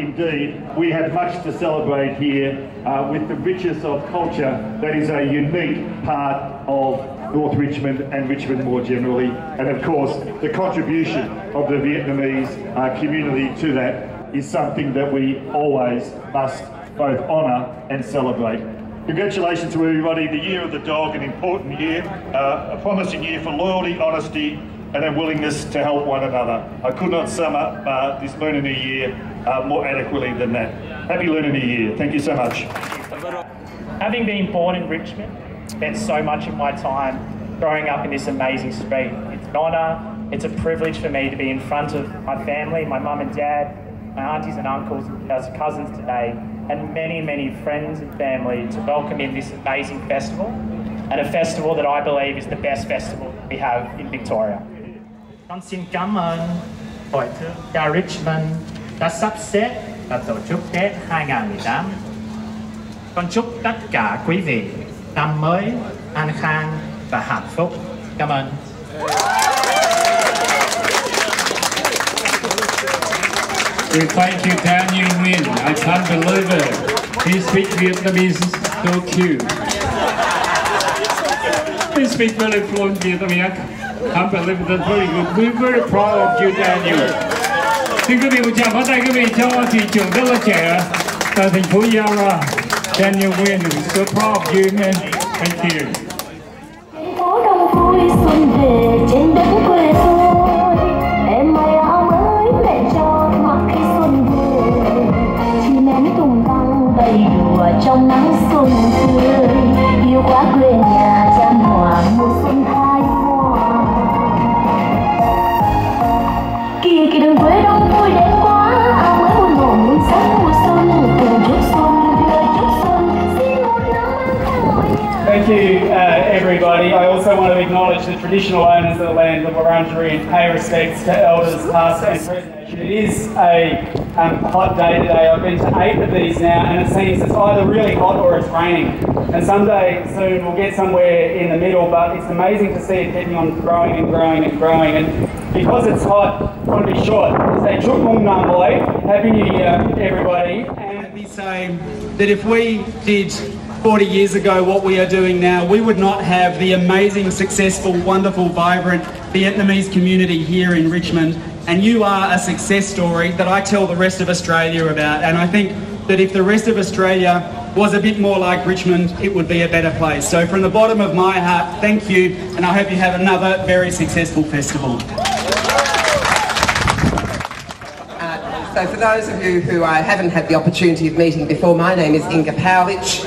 indeed, we have much to celebrate here with the richness of culture that is a unique part of North Richmond and Richmond more generally, and of course the contribution of the Vietnamese community to that is something that we always must both honour and celebrate. Congratulations to everybody. The Year of the Dog, an important year, a promising year for loyalty, honesty and a willingness to help one another. I could not sum up this Lunar New Year more adequately than that. Happy Lunar New Year. Thank you so much. Having been born in Richmond, spent so much of my time growing up in this amazing street. It's an honour, it's a privilege for me to be in front of my family, my mum and dad, my aunties and uncles and cousins today, and many, many friends and family to welcome in this amazing festival, and a festival that I believe is the best festival we have in Victoria. Con xin cảm ơn Hội Thương gia Richmond đã sắp xếp và tổ chức Tết 2018. Con chúc tất cả quý vị năm mới an khang và hạnh phúc. Cảm ơn. We thank you, Nguyen. I can't believe it. He speaks Vietnamese so cute. He speaks very fluent Vietnamese. Can't believe it. That's very good. We're very proud of you, Daniel. Xin quý vị một tràng pháo tay quý vị cho thị trưởng rất là trẻ tại thành phố Yarra, Daniel Nguyen. So proud of you, man. Thank you. Thành phố đông vui xuân về trên đất quê tôi, em may áo mới mẹ cho mặc khi xuân về, chim én tung tăng đầy đùa trong nắng xuân tươi, yêu quá quê nhà chan hòa mùa xuân khai hoa. Kìa kìa đường quê đông vui đến quá, áo mới muôn màu muôn sắc mùa xuân, cùng chúc xuân đưa chúc xuân, xin một năm an khang mọi nhà. Thank you, everybody. I also want to acknowledge the traditional owners of the land of Wurundjeri and pay respects to elders past and present. It is a hot day today. I've been to 8 of these now, and it seems it's either really hot or it's raining. And someday soon we'll get somewhere in the middle, but it's amazing to see it keeping on growing and growing and growing. And because it's hot, I want to be short. Say Chúc Mừng Năm Mới. Happy New Year, everybody. And be saying that if we did 40 years ago what we are doing now, we would not have the amazing, successful, wonderful, vibrant Vietnamese community here in Richmond. And you are a success story that I tell the rest of Australia about. And I think that if the rest of Australia was a bit more like Richmond, it would be a better place. So from the bottom of my heart, thank you, and I hope you have another very successful festival. So for those of you who I haven't had the opportunity of meeting before, my name is Inga Powich.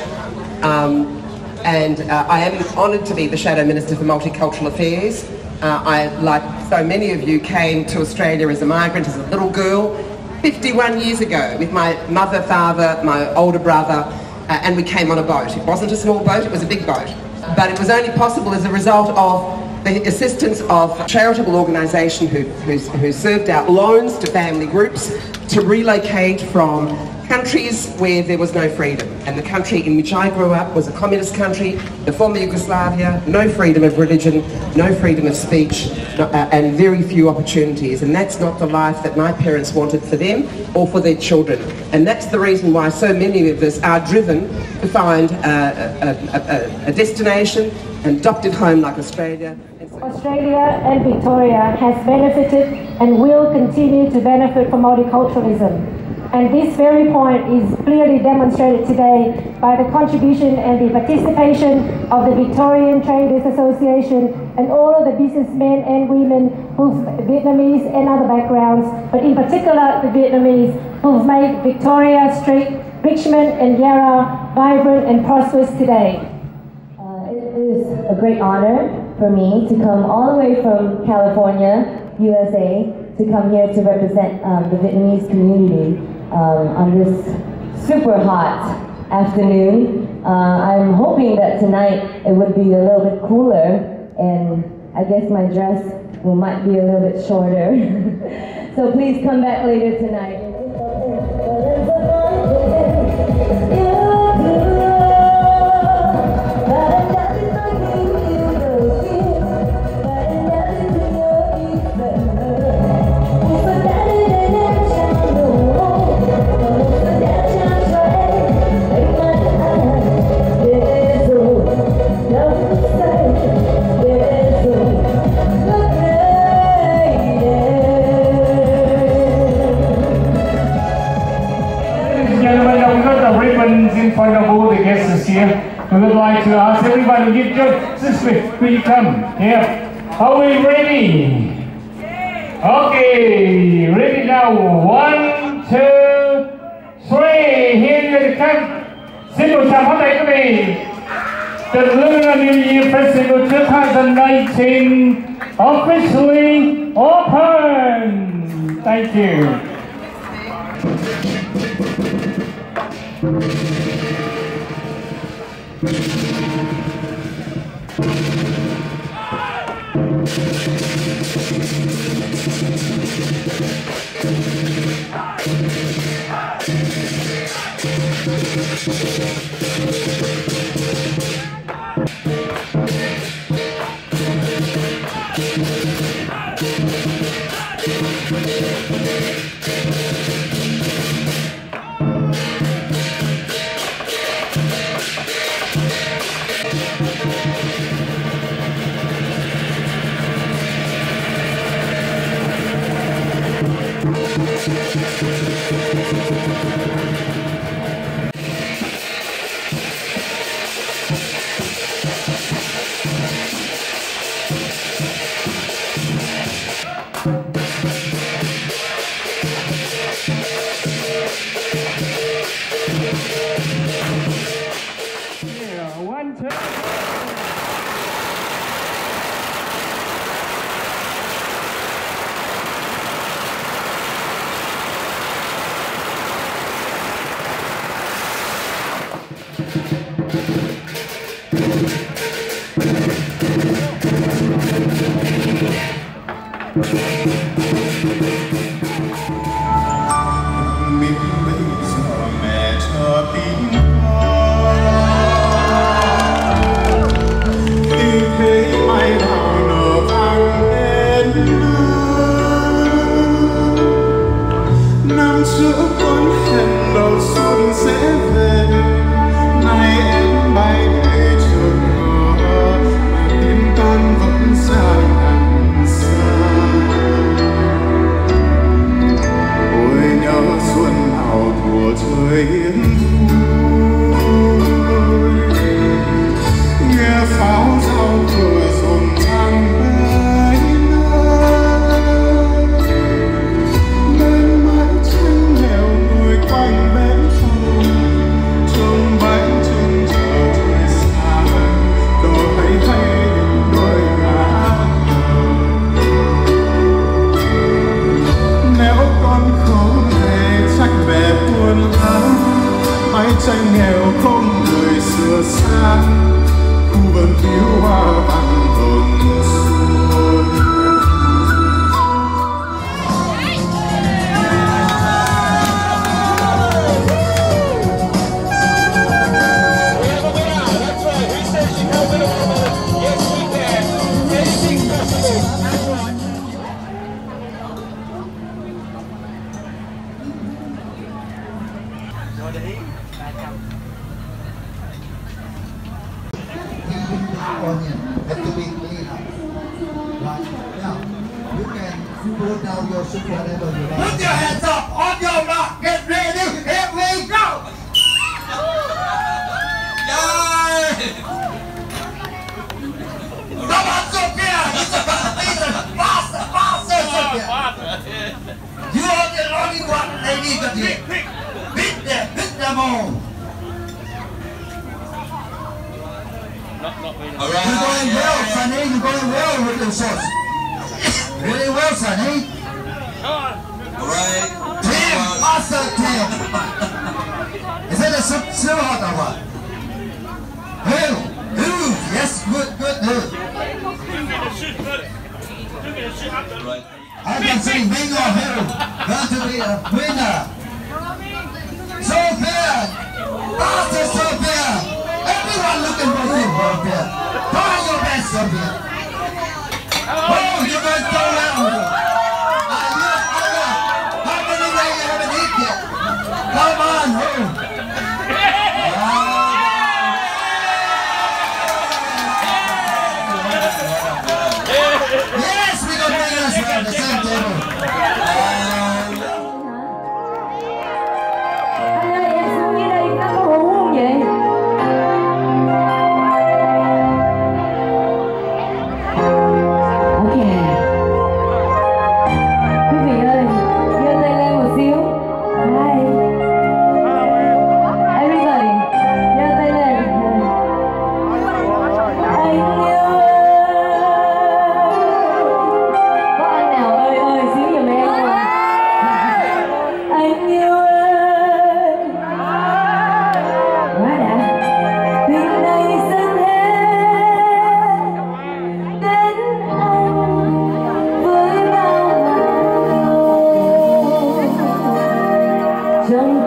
I am honoured to be the Shadow Minister for Multicultural Affairs. I, like so many of you, came to Australia as a migrant, as a little girl, 51 years ago, with my mother, father, my older brother, and we came on a boat. It wasn't a small boat, it was a big boat. But it was only possible as a result of the assistance of a charitable organisation who served out loans to family groups to relocate from countries where there was no freedom. And the country in which I grew up was a communist country, the former Yugoslavia, no freedom of religion, no freedom of speech, and very few opportunities. And that's not the life that my parents wanted for them or for their children. And that's the reason why so many of us are driven to find a destination, an adopted home like Australia. Australia and Victoria has benefited and will continue to benefit from multiculturalism. And this very point is clearly demonstrated today by the contribution and the participation of the Victorian Traders Association and all of the businessmen and women who've Vietnamese and other backgrounds, but in particular the Vietnamese, who've made Victoria Street, Richmond and Yarra vibrant and prosperous today. It is a great honor for me to come all the way from California, USA, to come here to represent the Vietnamese community on this super hot afternoon. I'm hoping that tonight it would be a little bit cooler, and I guess my dress might be a little bit shorter. So please come back later tonight. in front of all the guests here. We would like to ask everybody to give just will you come? Here. Are we ready? Okay, ready now. 1, 2, 3. Here you come. Xin chào tất cả quý vị. The Lunar New Year Festival 2019 officially open. Thank you.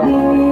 New Year.